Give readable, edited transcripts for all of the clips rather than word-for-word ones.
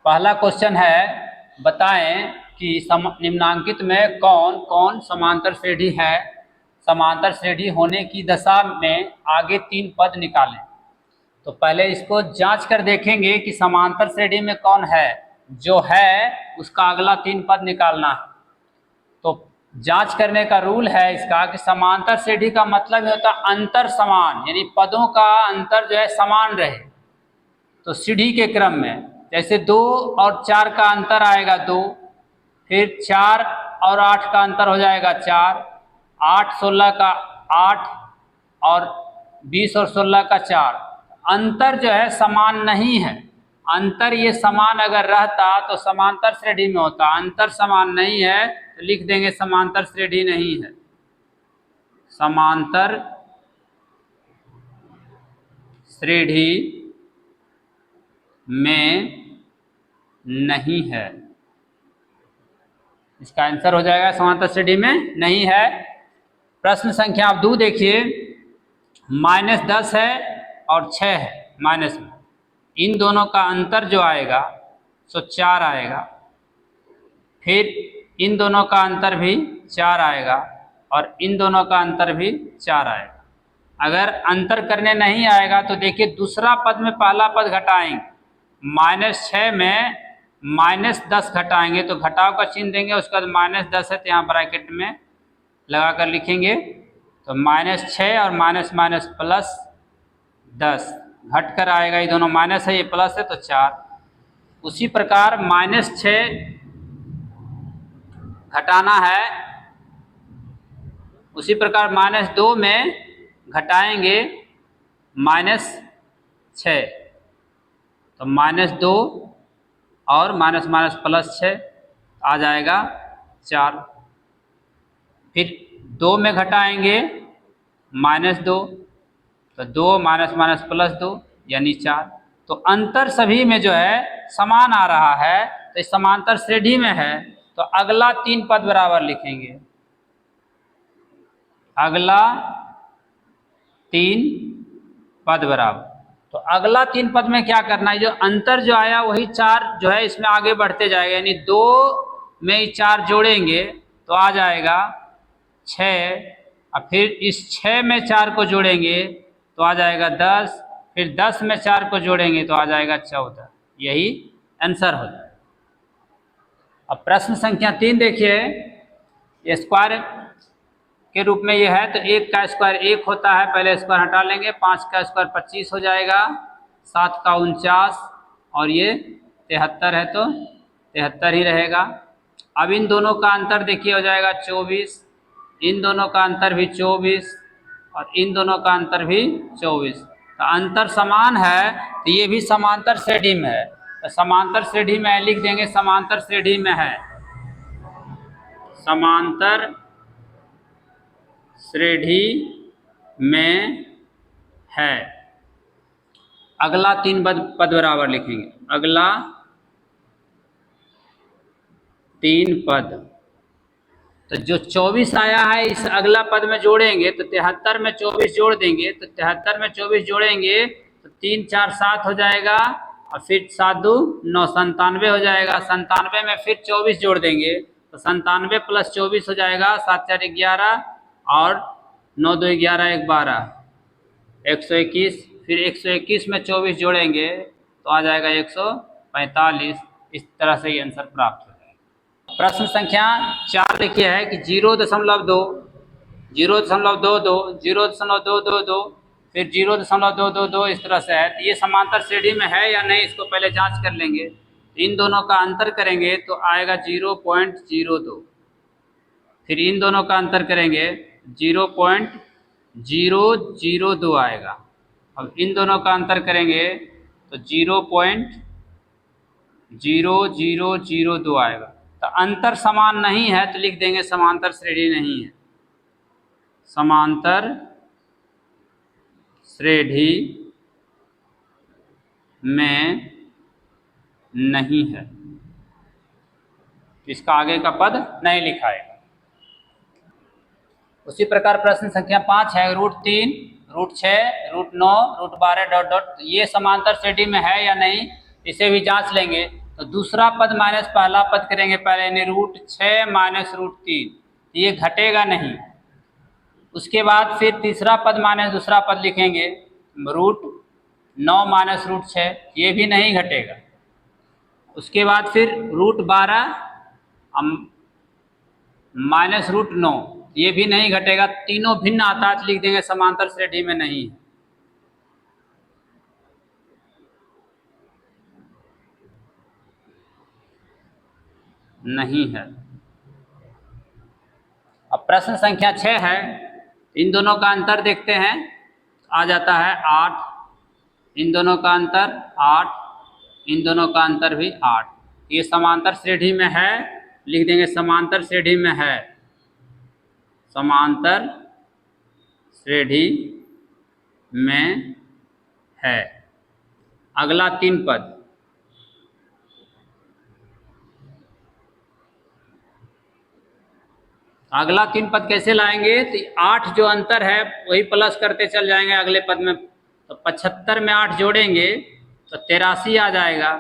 पहला क्वेश्चन है, बताएं कि निम्नांकित में कौन कौन समांतर श्रेणी है। समांतर श्रेणी होने की दशा में आगे 3 पद निकालें। तो पहले इसको जांच कर देखेंगे कि समांतर श्रेणी में कौन है, जो है उसका अगला 3 पद निकालना है। तो जांच करने का रूल है इसका कि समांतर श्रेणी का मतलब होता है अंतर समान, यानी पदों का अंतर जो है समान रहे। तो सीढ़ी के क्रम में जैसे 2 और 4 का अंतर आएगा 2, फिर 4 और 8 का अंतर हो जाएगा 4, 8 16 का 8 और 20 और 16 का 4। अंतर जो है समान नहीं है। अंतर ये समान अगर रहता तो समांतर श्रेणी में होता। अंतर समान नहीं है तो लिख देंगे समांतर श्रेणी नहीं है। समांतर श्रेणी में नहीं है, इसका आंसर हो जाएगा समांतर श्रेणी में नहीं है। प्रश्न संख्या आप 2 देखिए, -10 है और 6 है माइनस में, इन दोनों का अंतर जो आएगा सो 4 आएगा। फिर इन दोनों का अंतर भी 4 आएगा और इन दोनों का अंतर भी 4 आएगा। अगर अंतर करने नहीं आएगा तो देखिए दूसरा पद में पहला पद घटाएंगे, -6 में -10 घटाएंगे तो घटाव का चिन्ह देंगे, उसके बाद -10 है तो यहाँ ब्रैकेट में लगा कर लिखेंगे। तो -6 और माइनस प्लस 10 घट कर आएगा, ये दोनों माइनस है ये प्लस है तो 4। उसी प्रकार -6 घटाना है, उसी प्रकार -2 में घटाएंगे -6 तो -2 और माइनस प्लस 6 आ जाएगा 4। फिर 2 में घटाएंगे -2 तो 2 माइनस प्लस 2 यानी 4। तो अंतर सभी में जो है समान आ रहा है तो इस समांतर श्रेणी में है। तो अगला 3 पद बराबर लिखेंगे, अगला 3 पद बराबर। तो अगला 3 पद में क्या करना है, जो अंतर जो आया वही 4 जो है इसमें आगे बढ़ते जाएगा, यानी 2 में 4 जोड़ेंगे तो आ जाएगा 6 और फिर इस 6 में 4 को जोड़ेंगे तो आ जाएगा 10, फिर 10 में 4 को जोड़ेंगे तो आ जाएगा 14। यही आंसर हो जाएगा। अब प्रश्न संख्या 3 देखिए, स्क्वायर के रूप में ये है तो 1 का स्क्वायर 1 होता है, पहले स्क्वायर हटा लेंगे, 5 का स्क्वायर 25 हो जाएगा, 7 का 49 और ये 73 है तो 73 ही रहेगा। अब इन दोनों का अंतर देखिए हो जाएगा 24, इन दोनों का अंतर भी 24 और इन दोनों का अंतर भी 24। तो अंतर समान है तो ये भी समांतर श्रेणी में है। तो समांतर श्रेणी में लिख देंगे समांतर श्रेणी में है, समांतर श्रेणी में है। अगला 3 पद बराबर लिखेंगे, अगला 3 पद। तो जो 24 आया है इस अगला पद में जोड़ेंगे तो 73 में 24 जोड़ देंगे, तो 73 में 24 जोड़ेंगे तो 3 4 7 हो जाएगा और फिर 7 2 9 97 हो जाएगा। 97 में फिर 24 जोड़ देंगे तो 97 प्लस 24 हो जाएगा, 7 4 11 और 9 2 11 1 12 121। फिर 121 में 24 जोड़ेंगे तो आ जाएगा 145। इस तरह से ये आंसर प्राप्त हो जाएगा। प्रश्न संख्या 4 देखिए है कि 0.2 0.22 0.222 फिर 0.222 इस तरह से है। तो ये समांतर श्रेणी में है या नहीं इसको पहले जांच कर लेंगे। इन दोनों का अंतर करेंगे तो आएगा 0.02, फिर इन दोनों का अंतर करेंगे 0.002 आएगा। अब इन दोनों का अंतर करेंगे तो 0.0002 आएगा। तो अंतर समान नहीं है तो लिख देंगे समांतर श्रेणी नहीं है, समांतर श्रेणी में नहीं है, इसका आगे का पद नहीं लिखाएगा। उसी प्रकार प्रश्न संख्या 5 है, √3 √6 √9 √12 ... ये समांतर श्रेणी में है या नहीं इसे भी जांच लेंगे। तो दूसरा पद माइनस पहला पद करेंगे पहले, यानी √6 माइनस √3, ये घटेगा नहीं। उसके बाद फिर तीसरा पद माइनस दूसरा पद लिखेंगे, √9 माइनस √6, ये भी नहीं घटेगा। उसके बाद फिर √12 माइनस √9, ये भी नहीं घटेगा। तीनों भिन्न आता है तो लिख देंगे समांतर श्रेणी में नहीं है। नहीं है। अब प्रश्न संख्या 6 है, इन दोनों का अंतर देखते हैं। आ जाता है 8, इन दोनों का अंतर 8, इन दोनों का अंतर भी 8। ये समांतर श्रेणी में है, लिख देंगे समांतर श्रेणी में है, समांतर श्रेणी में है। अगला 3 पद, अगला 3 पद कैसे लाएंगे? तो 8 जो अंतर है वही प्लस करते चल जाएंगे अगले पद में। तो 75 में 8 जोड़ेंगे तो 83 आ जाएगा,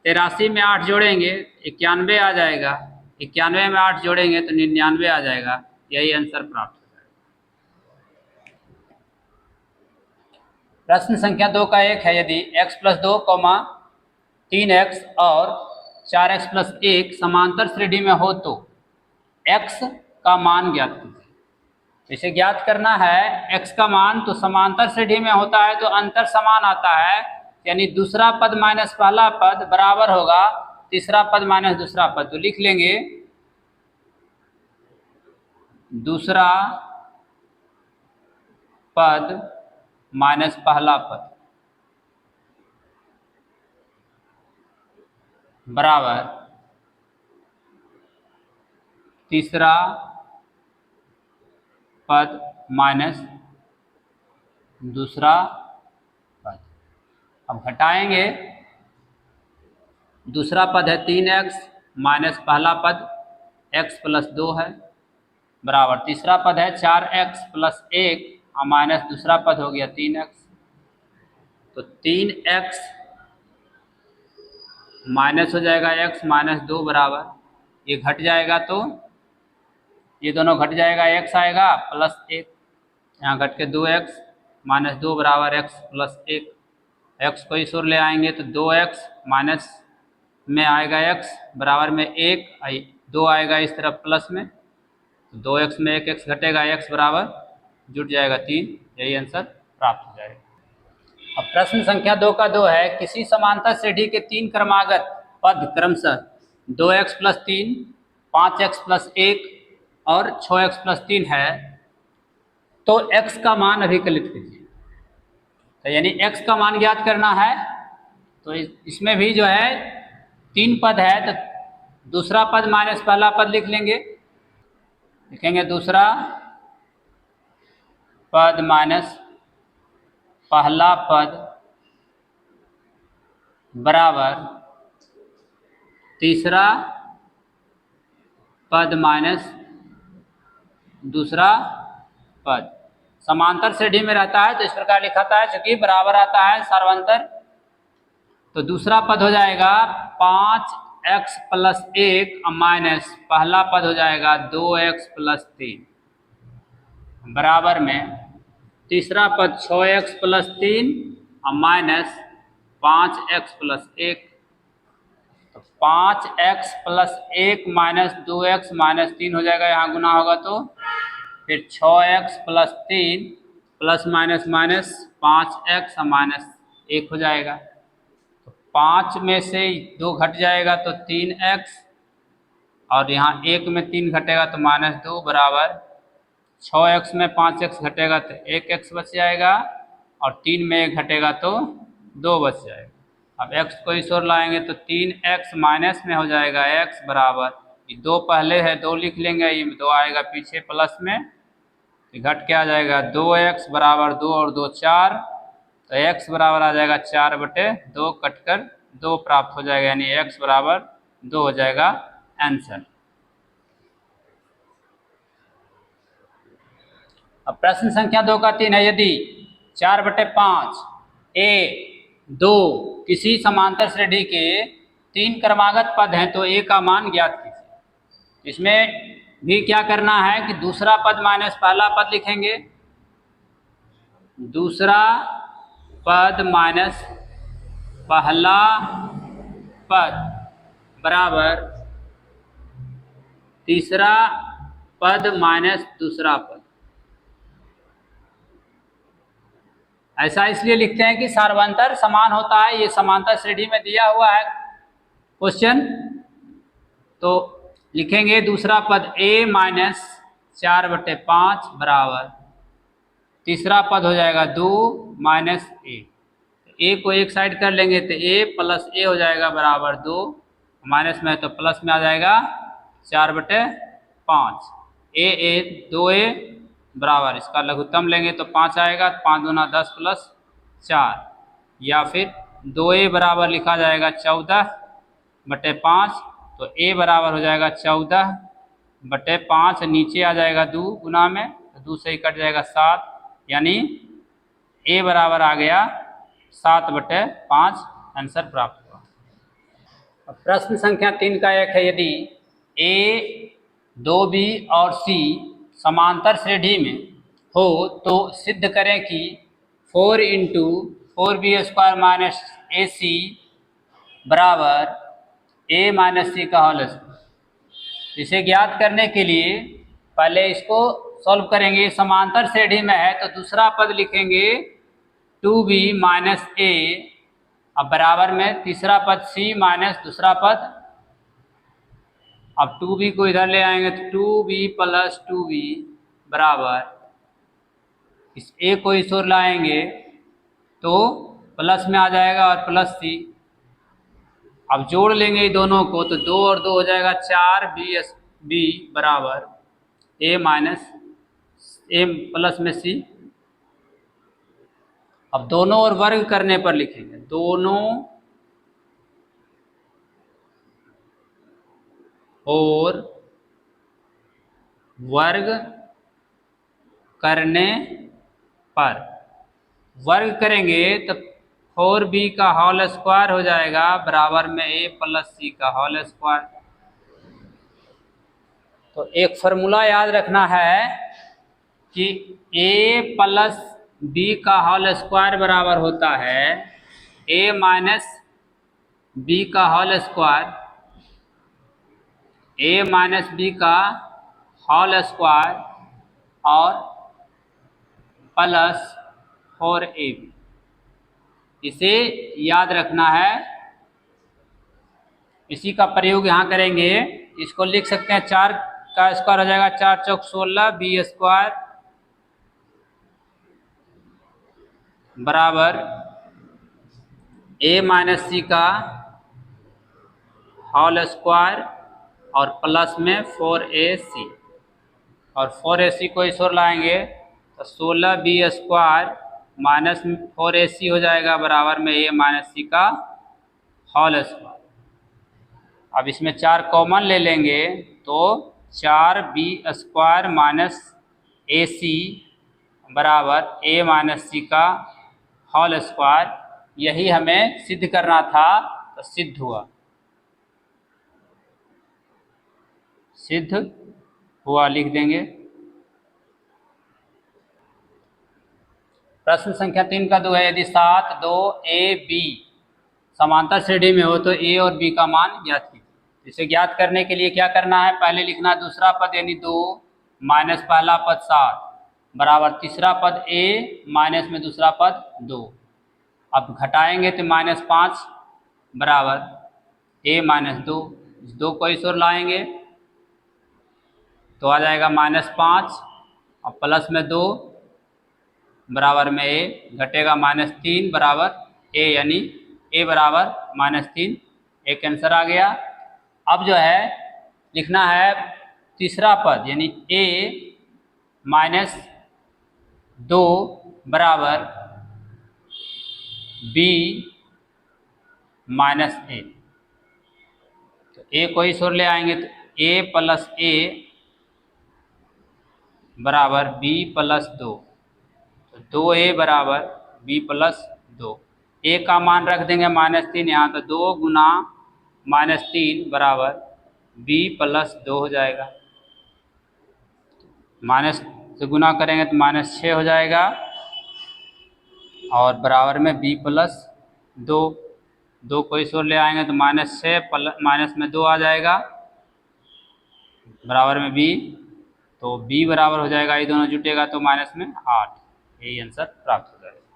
83 में 8 जोड़ेंगे 91 आ जाएगा, 91 में 8 जोड़ेंगे तो 99 आ जाएगा। यही आंसर प्राप्त हो जाएगा। प्रश्न संख्या 2 का 1 है, यदि x + 2, 3x और 4x + 1 समांतर श्रेणी में हो तो x का मान ज्ञात कीजिए। इसे ज्ञात करना है x का मान, तो समांतर श्रेणी में होता है तो अंतर समान आता है, यानी दूसरा पद माइनस पहला पद बराबर होगा तीसरा पद माइनस दूसरा पद। तो लिख लेंगे दूसरा पद माइनस पहला पद बराबर तीसरा पद माइनस दूसरा पद। अब घटाएंगे, दूसरा पद है 3x माइनस पहला पद x + 2 है, बराबर तीसरा पद है 4x + 1 और माइनस दूसरा पद हो गया 3x। तो 3x माइनस हो जाएगा x माइनस 2 बराबर, ये घट जाएगा तो ये दोनों घट जाएगा, x आएगा +1, यहाँ घट के 2x माइनस 2 बराबर x + 1। x को इस ओर ले आएंगे तो 2x माइनस में आएगा x बराबर में 1, 2 आएगा इस तरफ प्लस में, तो 2x में 1x घटेगा, x बराबर जुट जाएगा 3। यही आंसर प्राप्त हो जाएगा। अब प्रश्न संख्या 2 का 2 है, किसी समांतर श्रेणी के 3 क्रमागत पद क्रमशः 2x + 3, 5x + 1 और 6x + 3 है, तो x का मान अभिकलित कीजिए। तो यानी x का मान ज्ञात करना है, तो इसमें भी जो है 3 पद है तो दूसरा पद माइनस पहला पद लिख लेंगे, लिखेंगे दूसरा पद माइनस पहला पद बराबर तीसरा पद माइनस दूसरा पद। समांतर श्रेणी में रहता है तो इस प्रकार लिखाता है, चूंकि बराबर आता है सर्वांतर, तो दूसरा पद हो जाएगा 5x + 1 माइनस पहला पद हो जाएगा 2x + 3 बराबर में तीसरा पद 6x + 3 और माइनस 5x + 1। तो 5x + 1 माइनस 2x माइनस 3 हो जाएगा, यहाँ गुना होगा तो फिर 6x + 3 plus minus minus 5x और माइनस 1 हो जाएगा। तो 5 में से 2 घट जाएगा तो 3x और यहाँ 1 में 3 घटेगा तो -2 बराबर 6x में 5x घटेगा तो 1x बच जाएगा और 3 में 1 घटेगा तो 2 बच जाएगा। अब x को इस ओर लाएंगे तो 3x माइनस में हो जाएगा x बराबर, ये 2 पहले है 2 लिख लेंगे, ये 2 आएगा पीछे प्लस में, तो घट के आ जाएगा 2x बराबर 2 और 2 4, तो x बराबर आ जाएगा 4/2, कटकर 2 प्राप्त हो जाएगा, यानी x बराबर 2 हो जाएगा आंसर। अब प्रश्न संख्या 2 का 3 है, यदि 4/5 a 2 किसी समांतर श्रेणी के तीन क्रमागत पद हैं तो ए का मान ज्ञात कीजिए। इसमें भी क्या करना है कि दूसरा पद माइनस पहला पद लिखेंगे, दूसरा पद माइनस पहला पद बराबर तीसरा पद माइनस दूसरा पद। ऐसा इसलिए लिखते हैं कि सार्वंतर समान होता है, ये समांतर श्रेणी में दिया हुआ है क्वेश्चन। तो लिखेंगे दूसरा पद a माइनस 4/5 बराबर तीसरा पद हो जाएगा 2 माइनस a को एक साइड कर लेंगे तो a प्लस a हो जाएगा बराबर 2, माइनस में तो प्लस में आ जाएगा 4/5। a 2a बराबर इसका लघुत्तम लेंगे तो 5 आएगा, 5 दूना 10 प्लस 4, या फिर 2a बराबर लिखा जाएगा 14/5। तो a बराबर हो जाएगा 14/5, नीचे आ जाएगा 2 गुना में, तो 2 से ही कट जाएगा 7, यानी a बराबर आ गया 7/5, आंसर प्राप्त हुआ। अब प्रश्न संख्या 3 का एक है, यदि a, 2b और c समांतर श्रेणी में हो तो सिद्ध करें कि 4 × 4b² माइनस ac बराबर a माइनस c का होल स्क्वायर। इसे ज्ञात करने के लिए पहले इसको सॉल्व करेंगे। समांतर श्रेणी में है तो दूसरा पद लिखेंगे 2b माइनस a, अब बराबर में तीसरा पद c माइनस दूसरा पद। अब 2b को इधर ले आएंगे तो 2b प्लस 2b बराबर इस a को इस ओर लाएंगे तो प्लस में आ जाएगा और प्लस c। अब जोड़ लेंगे दोनों को तो 2 और 2 हो जाएगा 4b बराबर a माइनस a प्लस में c। अब दोनों और वर्ग करने पर लिखेंगे, दोनों और वर्ग करने पर, वर्ग करेंगे तो 4b का होल स्क्वायर हो जाएगा बराबर में a प्लस c का होल स्क्वायर। तो एक फार्मूला याद रखना है कि a प्लस b का होल स्क्वायर बराबर होता है a माइनस b का whole square, a minus b का होल स्क्वायर और प्लस 4ab। इसे याद रखना है, इसी का प्रयोग यहाँ करेंगे। इसको लिख सकते हैं 4 का स्क्वायर हो जाएगा 4 चौक 16 b² बराबर a माइनस c का होल स्क्वायर और प्लस में 4ac, और 4ac को इस ओर लाएंगे तो 16b² माइनस 4ac हो जाएगा बराबर में a माइनस c का होल स्क्वायर। अब इसमें 4 कॉमन ले लेंगे तो 4b² माइनस ac बराबर a माइनस c का होल स्क्वायर। यही हमें सिद्ध करना था तो सिद्ध हुआ, सिद्ध हुआ लिख देंगे। प्रश्न संख्या 3 का 2 है, यदि 7 2 a b समांतर श्रेणी में हो तो a और b का मान ज्ञात कीजिए। इसे ज्ञात करने के लिए क्या करना है, पहले लिखना दूसरा पद यानी 2 माइनस पहला पद 7 बराबर तीसरा पद a माइनस में दूसरा पद 2। अब घटाएंगे तो -5 बराबर a माइनस 2, इस 2 को इस ओर लाएंगे तो आ जाएगा -5 और प्लस में 2 बराबर में a, घटेगा -3 बराबर a, यानी a बराबर -3, एक आंसर आ गया। अब जो है लिखना है तीसरा पद यानी a माइनस 2 बराबर b माइनस a। तो a को इस ओर ले आएंगे तो a प्लस a बराबर b प्लस 2, तो 2a बराबर b प्लस 2। a का मान रख देंगे -3 यहाँ, तो 2 गुना -3 बराबर b + 2 हो जाएगा। माइनस से गुना करेंगे तो -6 हो जाएगा और बराबर में b + 2, 2 को इस ओर ले आएंगे तो -6 माइनस में 2 आ जाएगा बराबर में b, तो b बराबर हो जाएगा, ये दोनों जुटेगा तो माइनस में 8। यही आंसर प्राप्त हो जाएगा।